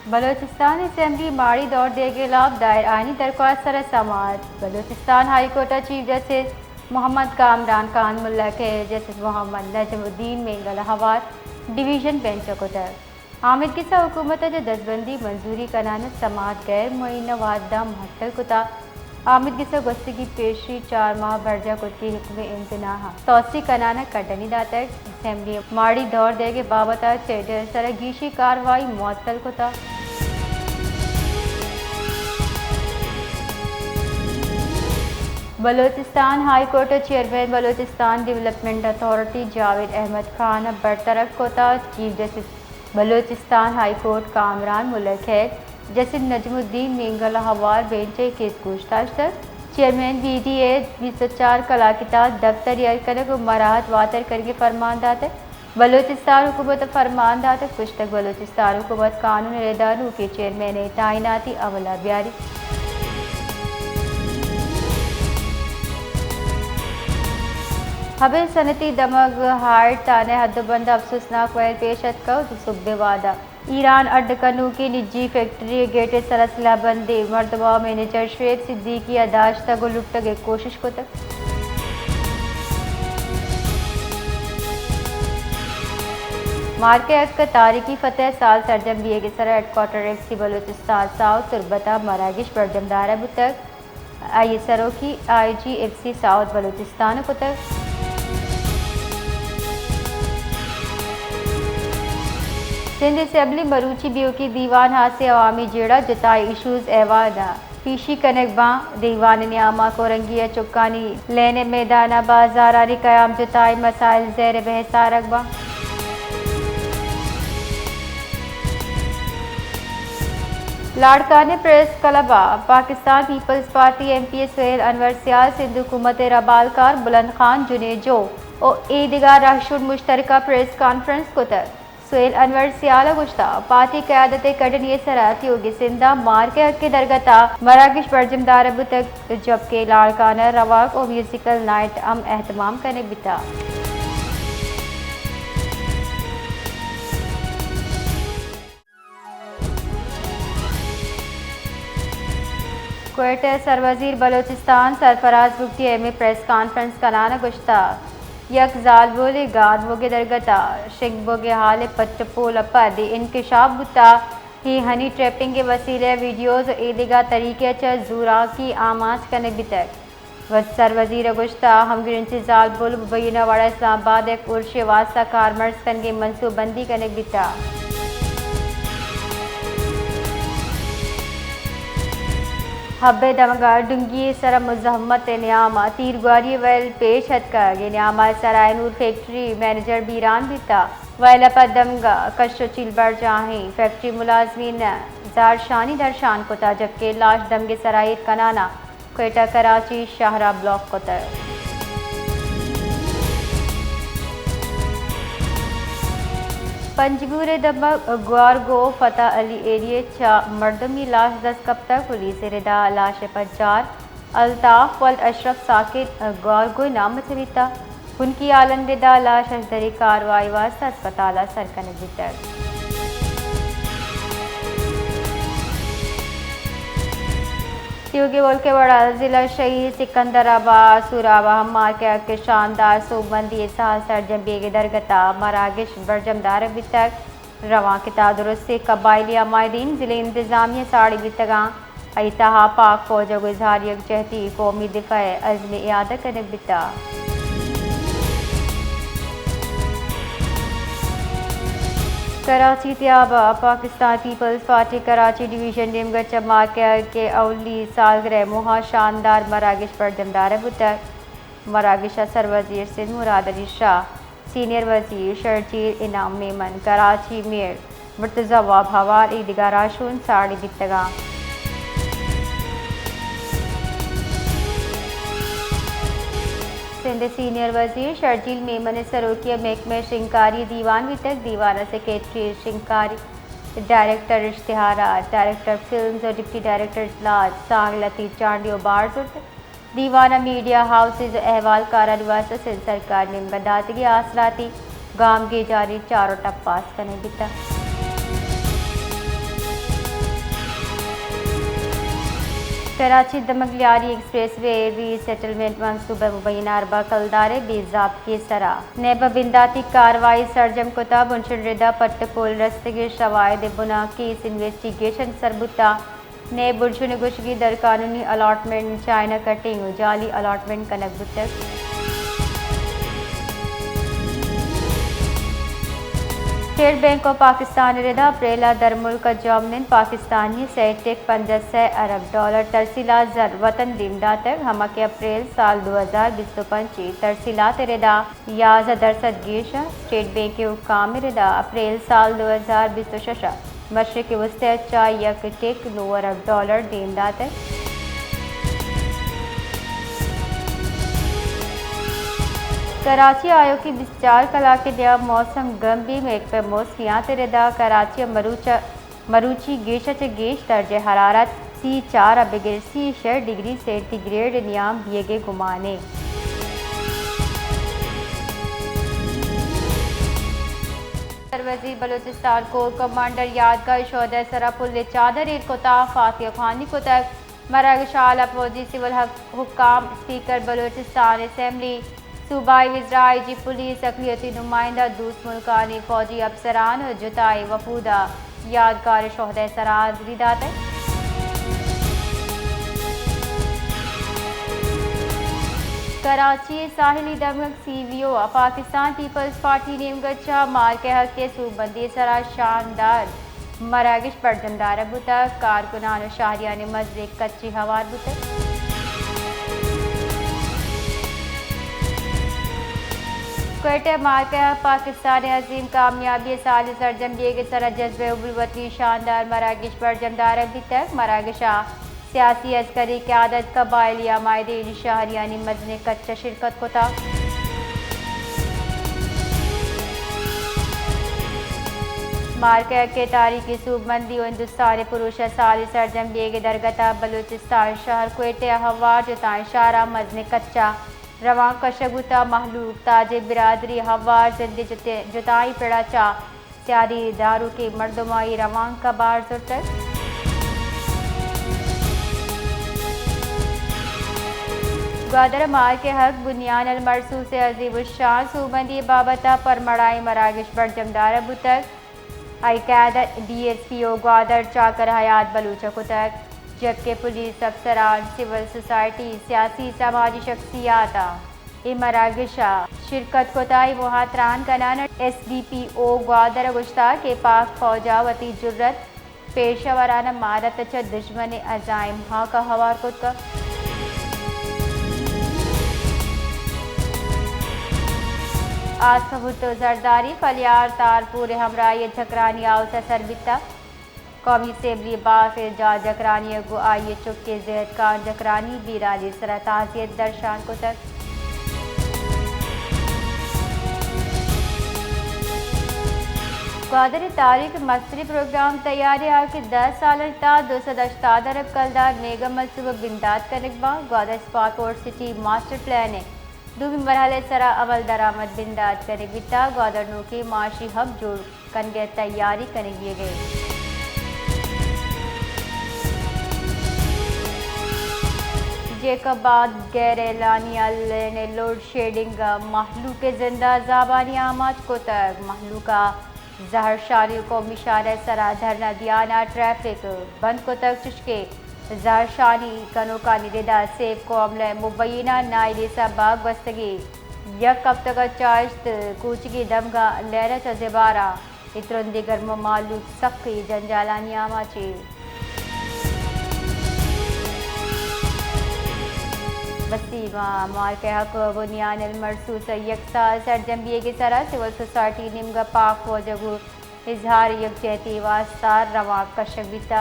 Balochistan assembly माड़ी दौर के खिलाफ दायर आइनी दरख्वास्त सर समात। Balochistan high court chief justice Mohammad Kamran Khan मुल्क है जस्टिस मोहम्मद नजमुद्दीन मेंगल हवार डिवीजन बेंच कोतर हामिद किसा हुकूमत जो दसबंदी मंजूरी कनान समात गैर मुइन वादा महत्तल कुता हामिद किसा गस्ती की पेशी 4 माह बरजा कुत की हुक्म इम्तना तोसी कनाना कटनी दातक असेंबली माड़ी दौर दे के बाबत चेडर सरगीशी कार्रवाई मुअत्तल कुता। Balochistan high court chairman Balochistan development authority Javed Ahmed Khan बरतरफ कोता chief justice Balochistan high court Kamran मुल्क है जस्टिस नजमुद्दीन मेंगल हवार बेंच केस पूछताछ तक चेयरमैन BDA 204 कलाकिता दफ्तर यरकनक मराहत वातर करके फरमानदात बलोचिस्तान हुकूमत फरमानदात कुछ तक बलोचिस्तान हुकूमत कानून रेदानू के चेयरमैन तैनाती अवला ब्यारी। हबे सनती दमग हार्ट ताने हदबंद अफसोसनाक वैल पेशत का सुबह वादा ईरान अड्डकनू की निजी फैक्ट्री गेटे सरसला बंदी मरतबा मैनेजर शुएब सिद्दीकी अदाश्त तक लुट के कोशिश को तक। मार्के अक तारीखी फतेह साल सरजम दिए के सर हेडक्वार्टर FC बलोचिस्तान साउथ तुरबता मरागिश बरजमदार अब तक ISRO की IGFC साउथ बलोचिस्तान को तक। सिंध असेंबली मरूची बियो की दीवान हाथ से अवामी जेड़ा जताई इशूज़ एवाना पीशी कनकबा दीवान न्यामा कोरंगिया चुकानी लेने मैदाना बाजारानी कयाम जताई मसाइल ज़ेर बहसा रकबा। लाड़काने press club Pakistan Peoples Party MP Suhail Anwar Sial Sindh हुकूमत रबालकार बुलंद खान जुनेजो और ईदगाह राशुल मुश्तरका प्रेस कॉन्फ्रेंस को तर सुहेल अनवर सियाल गुश्ता पार्टी क़यादत कड़नी सराती होगी सिंधा मार के हक के दरगता मराकिश बरजमदार अब तक जबकि लाड़काना रवाक और म्यूजिकल नाइट एहतमाम करने बिता। क्वेटा सरवजीर बलोचिस्तान सरफराज बुगटी में प्रेस कॉन्फ्रेंस कराना गुश्ता यक जाल बोले गाद बोगे दरगता शिक बोगे हाल पट्टपोल पद इनकशाफ बुता ही हनी ट्रैपिंग के वसीले वीडियोज़ ईदगाह तरीके च जूरा की आमाज करने बितक सर वजीर गुश्ता हमगिर जाल बोल मुबैना वाड़ा इस्लामाबाद एक उर्श वास्ता कारमर्स कन के मनसूबंदी करने बिता। हब्बे दमगा डुंगी सर मुजम्मत न्यामा तीरगुआरी वैल पेश हद का ये न्यामा सराय नूर फैक्ट्री मैनेजर बीरान बिता वैला पर दमगा कशो चिलबर जाही फैक्ट्री मुलाजमीन जार शानी दरशान कोता जबकि लाश दमगे सराय कनाना क्वेटा कराची शाहरा ब्लॉक कोतर। पंजगुरे दमक ग्वारगो फतेह अली एरिया चा मर्दमी लाश 10 कब तक पुलिस रिदा लाश पर 4 अल्ताफ वल अशरफ साकिब ग्वारगो नाम से बीता उनकी आलम रिदा लाश अजदरी कार्रवाई वास्ता अस्पताल सरकन बितर। त्योगे बोल के बड़ा जिला शहीद सिकंदराबाद सुराबा हमार के शानदार सोबंदी साल सरजम बेगे दरगता मरागिश बरजमदार बितक रवा किता दुरुस्त कबायली अमायदीन जिले इंतजामिया साड़ी बितगा अतहा पाक फौज गुजार यकजहती कौमी दिफा अज़्म इयादा करने बिता। कराची त्याबा पाकिस्तान पीपल्स पार्टी कराची डिवीजन नीमगढ़ चमार के अवली सालगिरह मुहा शानदार मरागिश बरजमदार बुतक मरागिश सर वजीर सिंध मुराद अली शाह सीनियर वजीर शर्जील इनाम मेमन कराची मेयर मुर्तज़ा वाब हवार ईदगाह राशून साड़ी बितगा। सिंध सीनियर वजीर शर्जील मेमन सरोकिया महकमे शिंकारी दीवान वितक दीवाना सेक्रेटरी शिंकारी डायरेक्टर इश्तिहारात डायरेक्टर फिल्म्स और डिप्टी डायरेक्टर इजलास सांग लतीफ़ चांडियो बारजुट दीवाना मीडिया हाउसेज अहवाल कारा निवास सिंध सरकार निमगदातगी आसराती गाम के जारी चारों टप्पास करने बिता। कराची दमगलियारी एक्सप्रेस वे रीसेटलमेंट मंसूबा मुबैना अरबा कलदारे बेजाब्ती सरा नेब बिंदाती कार्रवाई सरजम कुताब उनशन रिदा पट्टपुल रस्तगी शवायद बुना केस इन्वेस्टिगेशन सरबुता ने बुरशुन गुशगी दर कानूनी अलॉटमेंट चाइना कटिंग जाली अलॉटमेंट कनक बुतक स्टेट बैंक ऑफ पाकिस्तान रिदा अप्रैला दर मुल्क जॉमनिन पाकिस्तानी सेटेक 1500 अरब डॉलर तरसीला जर वतन दिमदा तक हम के अप्रैल साल 2025 तरसीलात रिदा 11% गिरशा स्टेट बैंक के हुक्काम रिदा अप्रैल साल 2026 मशरक वस्ती चा यक टेक 9 अरब डॉलर दिमदा तक कराची आयो की 24 कला के दिया मौसम गंभी में एक पे मौसमियात रिदा कराची मरूची गेश गेश दर्ज हरारत C4 अबगिर C6 डिग्री सेंटीग्रेड नियाम दिए गुमाने वज़ीर बलूचिस्तान को कमांडर यादगार शोहदा सरापुल चादर कोता फातिया खानी को तक मरागशाला फौजी सिविल हुक्काम स्पीकर बलूचिस्तान असम्बली सूबाई वज़रा IG पुलिस अक़लियती नुमाइंदा दूस मुल्कानी फौजी अफसरान और जुताई वफूदा यादगार शोहदा सराज रिदात कराची साहिली दमक CVO पाकिस्तान पीपल्स पार्टी ने गच्चा मार के हक के सूबंदी सरा शानदार मरागिश बर्जमदार बुता कारकुनान शाहरिया ने मजरे कच्ची हवार बुता क्वेटे मार के पाकिस्तान अजीम कामयाबी साल सरजम दिए के सरा जज्बे उबुलवती शानदार मरागिश बर्जमदार अभी तक मरागिशा सियासी अस्करी क़यादत कबायली मायदीन शाहरियानी मजने कच्चा शिरकत को था मार्के के तारीखी सूबमंदी हिंदुस्तानी पुरुष साली सरजम दिए के दरगता बलूचिस्तान शहर क्वेटे हवार जुतान शारा मजने कच्चा रवां कशगुता महलूक ताजे बिरादरी हवार जिंदे जुताई पेड़ा चा सियादी दारू के मर्दमाई रवां का बार जुटर ग्वादर मार के हक बुनियान अल मरसू से अजीब शान सूबंदी बाबता पर मड़ाई मरागिश बर्जमदार अबू तक आई क़यादत DSPO ग्वादर चाकर हयात बलूचा को तक जबकि पुलिस अफसरान सिविल सोसाइटी सियासी समाजी शख्सियात मरागिशा शिरकत कोताई मुहातरान कनान SDPO ग्वादर गुश्ता के पाक फौजा वती जुर्रत पेशेवराना मारत च दुश्मन अजाइम हाँ का हवार खुद का आज सबूत जरदारी फलियार तारपुर हमरा ये झकरानी आओ से सरबिता कौमी असेंबली बाफ जा जकरानी गो आइए चुके जैद खान जकरानी बीराली सरा ताज़ियत दर्शान को तक ग्वादर तारीख मस्तरी प्रोग्राम तैयारी के 10 साल ता 280 अरब कलदार मेगा मनसूबा बिंदाद कनकबा Gwadar spot city master plan है दूसरी मरहले सरा अवल दरामद बिंदाद कने बिता ग्वादर नो के माशी हब जोड़ कन गए तैयारी कने दिए गए जेकब बाद गैर एलानिया ने लोड शेडिंग महलू के जिंदा जाबानी आमाज को तक महलू का जहर शारी को मिशारे सरा धरना दियाना ट्रैफिक बंद को तक चुशके जहर शानी कनो का निदा सेब को अमले मुबैना नाइली बाग बस्तगी यक अब तक चाश्त कूचगी दमगा लहरा चजेबारा इतरंदी गर्म मालूक सख्ती जंजालानी आमाची वसीमा मार के हक बुनियान मरसूस यकसा सरजम्बिए की सरा सिविल सोसाइटी निमगा पाक फौजगु इजहार यकजहती वास्तार रवा कशक बिता